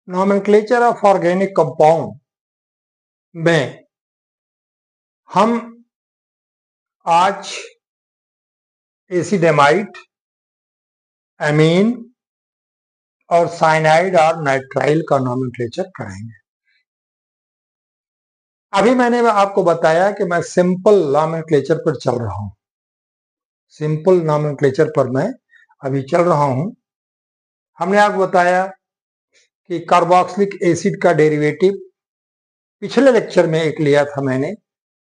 Nomenclature of organic compound में हम आज एसिडेमाइड, एमीन और साइनाइड और नाइट्राइल का नॉमेनक्लेचर करेंगे। अभी मैंने आपको बताया कि मैं सिंपल नॉमेनक्लेचर पर चल रहा हूं। सिंपल नॉमेनक्लेचर पर मैं अभी चल रहा हूं। हमने आपको बताया कि कार्बोक्सिलिक एसिड का डेरिवेटिव पिछले लेक्चर में एक लिया था मैंने,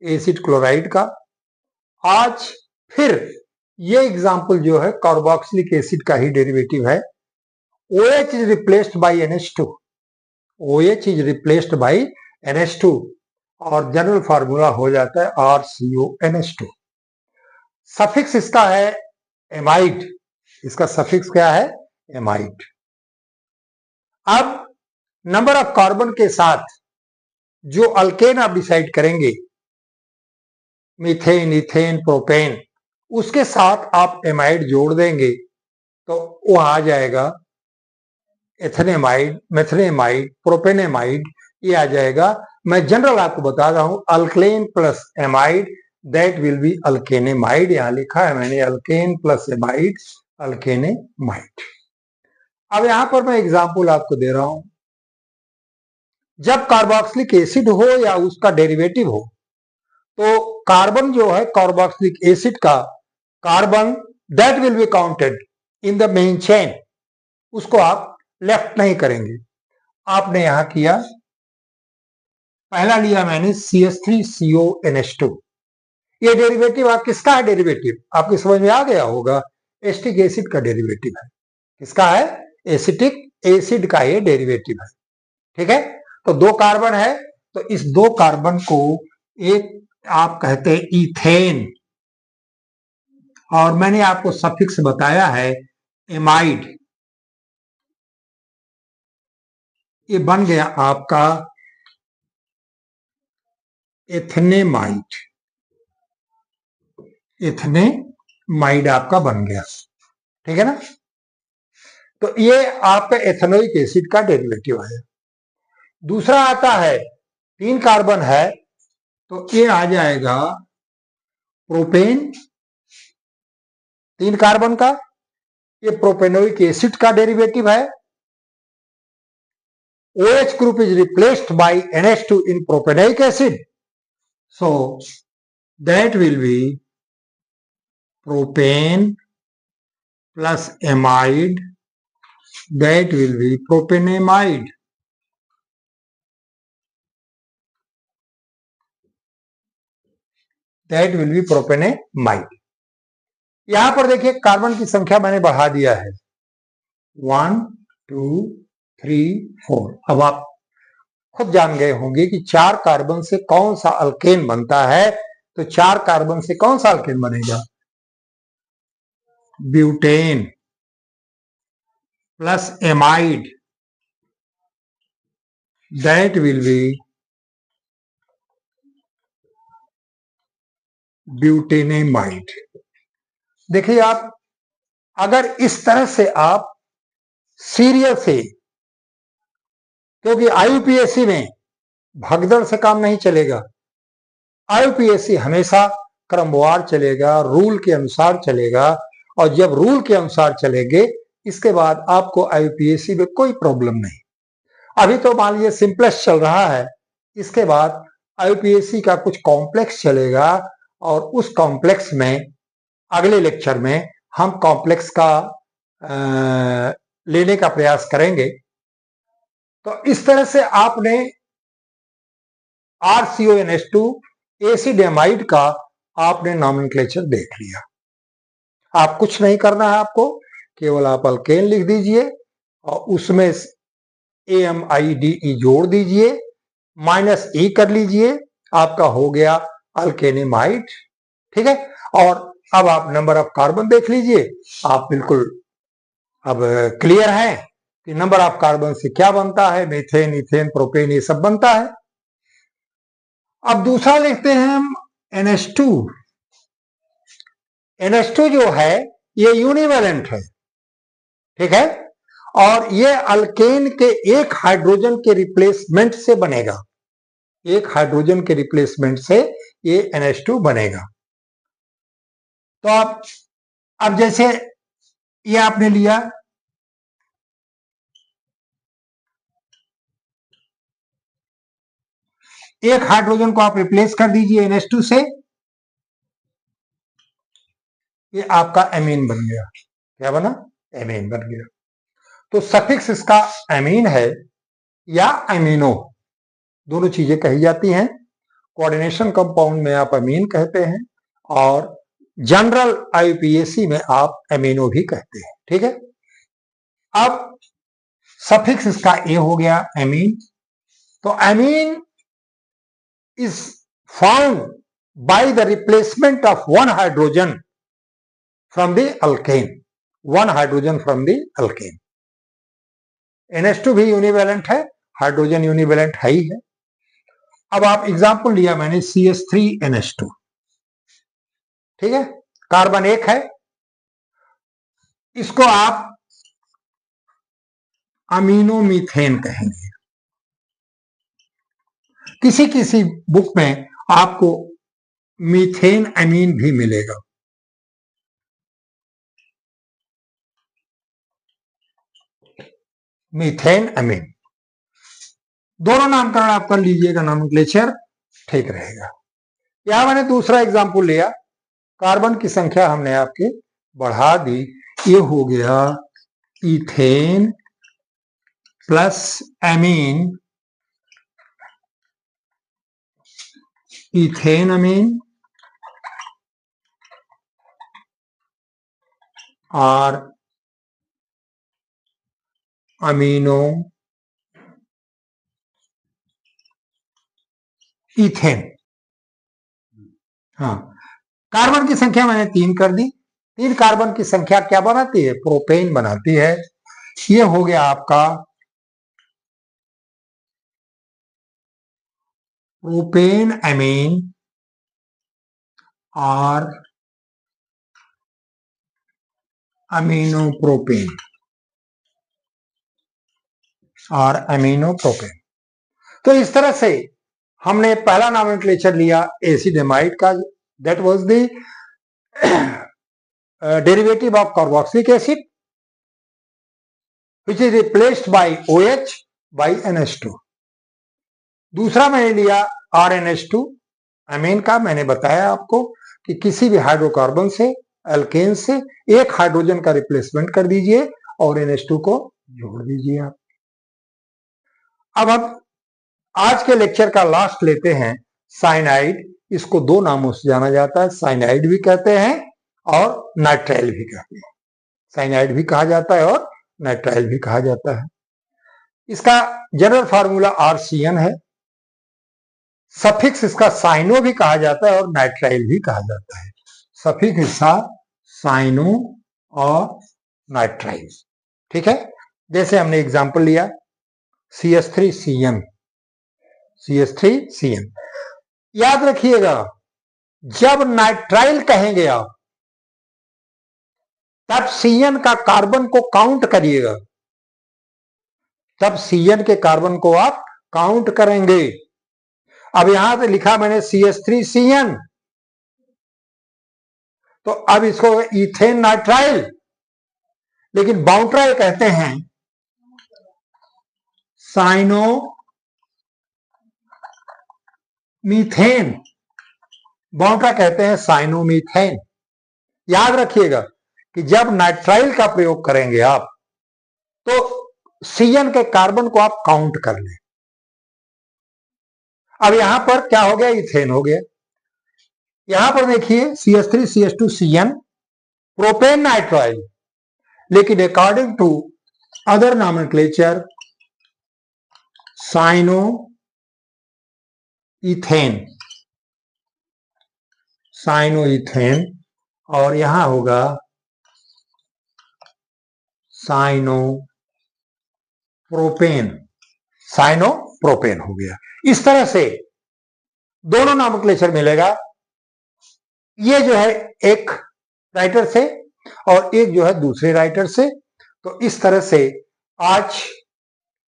एसिड क्लोराइड का। आज फिर ये एग्जांपल जो है कार्बोक्सिलिक एसिड का ही डेरिवेटिव है। OH is replaced by NH2. OH is replaced by NH2 और जनरल फार्मूला हो जाता है RCONH2। सफिक्स इसका है एमाइड। इसका सफिक्स क्या है? एमाइड। अब नंबर ऑफ कार्बन के साथ जो अल्केन आप डिसाइड करेंगे, मीथेन, इथेन, प्रोपेन, उसके साथ आप एमाइड जोड़ देंगे तो वो आ जाएगा एथेनेमाइड, मेथेनेमाइड, प्रोपेनेमाइड, ये आ जाएगा। मैं जनरल आपको बता रहा हूं, alkane plus amide that will be alkanamide. यहां लिखा है मैंने अल्केन प्लस एमाइड, अल्केनेमाइड। अब यहां पर मैं एग्जांपल आपको दे रहा हूं। जब कार्बोक्सिलिक एसिड हो या उसका डेरिवेटिव हो तो कार्बन जो है कार्बोक्सिलिक एसिड का carbon that will be counted in the main chain, उसको आप लेफ्ट नहीं करेंगे। आपने यहां किया, पहला लिया मैंने CH3CONH2। ये डेरिवेटिव आप किसका है? डेरिवेटिव आपकी समझ में आ गया होगा, एसिटिक एसिड का डेरिवेटिव है। किसका है? एसिटिक एसिड का ये डेरिवेटिव है। ठीक है, तो दो कार्बन है तो इस दो कार्बन को एक आप कहते हैं इथेन, और मैंने आपको सफिक्स बताया है एमाइड। ये बन गया आपका एथेनेमाइड। एथेनेमाइड आपका बन गया। ठीक है ना? तो ये आपका एथेनोइक एसिड का डेरिवेटिव है। दूसरा आता है, 3 कार्बन है तो ये आ जाएगा प्रोपेन, 3 कार्बन का, ये प्रोपेनोइक एसिड का डेरिवेटिव है। OH group is replaced by NH2 in propanoic acid, so that will be propane plus amide, that will be propanamide. That will be propanamide. यहां पर देखिए कार्बन की संख्या मैंने बढ़ा दिया है 1 2 3 4। अब आप खुद जान गए होंगे कि 4 कार्बन से कौन सा अल्केन बनता है। तो 4 कार्बन से कौन सा अल्केन बनेगा? Butane plus amide, that will be butanamide. देखिए आप अगर इस तरह से आप सीरियल से, क्योंकि IUPAC में भगदड़ से काम नहीं चलेगा। IUPAC हमेशा क्रमवार चलेगा, रूल के अनुसार चलेगा, और जब रूल के अनुसार चलेंगे इसके बाद आपको IUPAC में कोई प्रॉब्लम नहीं। अभी तो मान लीजिए सिंपलेक्स चल रहा है, इसके बाद IUPAC का कुछ कॉम्प्लेक्स चलेगा, और उस कॉम्प्लेक्स में अगले लेक्चर में हम कॉम्प्लेक्स का लेने का प्रयास करेंगे। तो इस तरह से आपने RCONH2 एसिड एमाइड का आपने नॉमेनक्लेचर देख लिया। आप कुछ नहीं करना है, आपको केवल आप अल्केन लिख दीजिए और उसमें AMIDE जोड़ दीजिए, -E कर लीजिए, आपका हो गया अल्केनेमाइड। ठीक है, और अब आप नंबर ऑफ कार्बन देख लीजिए। आप बिल्कुल अब क्लियर है कि नंबर ऑफ कार्बन से क्या बनता है, मीथेन, इथेन, प्रोपेन, ये सब बनता है। अब दूसरा लिखते हैं हम NH2। NH2 जो है ये यूनिवेलेंट है। ठीक है, और ये अल्केन के एक हाइड्रोजन के रिप्लेसमेंट से बनेगा, एक हाइड्रोजन के रिप्लेसमेंट से ये NH2 बनेगा। तो आप अब जैसे ये आपने लिया, एक हाइड्रोजन को आप रिप्लेस कर दीजिए NH2 से, ये आपका एमीन बन गया। क्या बना? एमीन बन गया। तो सफिक्स इसका एमीन है या एमिनो, दोनों चीजें कही जाती हैं। कोऑर्डिनेशन कंपाउंड में आप अमीन कहते हैं और जनरल IUPAC में आप एमिनो भी कहते हैं। ठीक है, अब सफिक्स इसका ए हो गया एमीन। तो amine is found by the replacement of one hydrogen from the alkane, one hydrogen from the alkane. NH2 भी यूनिवेलेंट है, हाइड्रोजन यूनिवेलेंट है ही है। अब आप एग्जांपल लिया मैंने CH3NH2, ठीक है, कार्बन एक है, इसको आप अमीनो मीथेन कहेंगे। किसी किसी बुक में आपको मीथेन अमीन भी मिलेगा। मीथेन अमीन, दोनों नामकरण आप कर लीजिएगा, नॉमेनक्लेचर ठीक रहेगा। यहां मैंने दूसरा एग्जांपल लिया, कार्बन की संख्या हमने आपके बढ़ा दी, ये हो गया इथेन प्लस एमीन, इथेन अमीन और अमीनो इथेन। हाँ, कार्बन की संख्या मैंने 3 कर दी। 3 कार्बन की संख्या क्या बनाती है? प्रोपेन बनाती है। ये हो गया आपका प्रोपेन अमीन और अमीनो प्रोपेन और अमीनो प्रोपेन। तो इस तरह से हमने पहला नॉमेनक्लेचर लिया एसिडेमाइड का, that was the derivative of carboxylic acid which is replaced by OH by NH2। दूसरा मैंने लिया RNH2 अमीन का। मैंने बताया आपको कि किसी भी हाइड्रोकार्बन से, एल्केन से एक हाइड्रोजन का रिप्लेसमेंट कर दीजिए और NH2 को जोड़ दीजिए आप। अब हम आज के लेक्चर का लास्ट लेते हैं, साइनाइड। इसको 2 नामों से जाना जाता है, साइनाइड भी कहते हैं और नाइट्राइल भी कहते हैं। साइनाइड भी कहा जाता है और नाइट्राइल भी कहा जाता है। इसका जनरल फार्मूला RCN है। सफिक्स इसका साइनो भी कहा जाता है और नाइट्राइल भी कहा जाता है। सफिक्स इसका साइनो और नाइट्राइल। ठीक है, जैसे हमने एग्जांपल लिया CH3CN, CH3CN। याद रखिएगा, जब नाइट्राइल कहेंगे आप तब CN का कार्बन को काउंट करिएगा, तब CN के कार्बन को आप काउंट करेंगे। अब यहां पे लिखा मैंने CH3CN, तो अब इसको इथेन नाइट्राइल, लेकिन बाउंट्राइल कहते हैं साइनो मीथेन, बाउंट्रा कहते हैं साइनोमीथेन। याद रखिएगा कि जब नाइट्राइल का प्रयोग करेंगे आप तो CN के कार्बन को आप काउंट कर लें। अब यहां पर क्या हो गया? इथेन हो गया। यहां पर देखिए CH3CH2CN, प्रोपेन नाइट्राइल, लेकिन according to other nomenclature cyano ethane, cyano ethane, और यहां होगा साइनो प्रोपेन, साइनो प्रोपेन हो गया। इस तरह से दोनों नॉमेनक्लेचर मिलेगा। ये जो है एक राइटर से और एक जो है दूसरे राइटर से। तो इस तरह से आज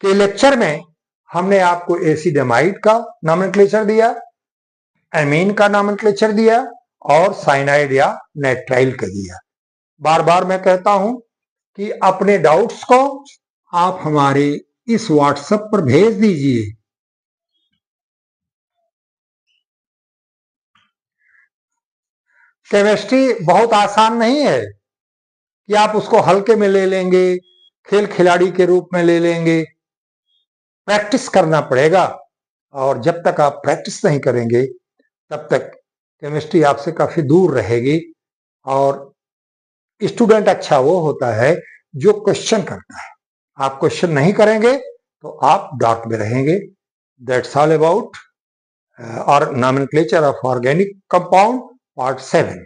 के लेक्चर में हमने आपको एसिडमाइड का नॉमेनक्लेचर दिया, एमीन का नॉमेनक्लेचर दिया और साइनाइड या नाइट्राइल का दिया। बार बार मैं कहता हूं कि अपने डाउट्स को आप हमारे इस व्हाट्सएप पर भेज दीजिए। केमिस्ट्री बहुत आसान नहीं है कि आप उसको हल्के में ले लेंगे, खेल खिलाड़ी के रूप में ले लेंगे। प्रैक्टिस करना पड़ेगा और जब तक आप प्रैक्टिस नहीं करेंगे तब तक केमिस्ट्री आपसे काफी दूर रहेगी। और स्टूडेंट अच्छा वो होता है जो क्वेश्चन करता है। आप क्वेश्चन नहीं करेंगे तो आप डाउट में रहेंगे। दैट्स ऑल अबाउट और nomenclature of organic compound part 7।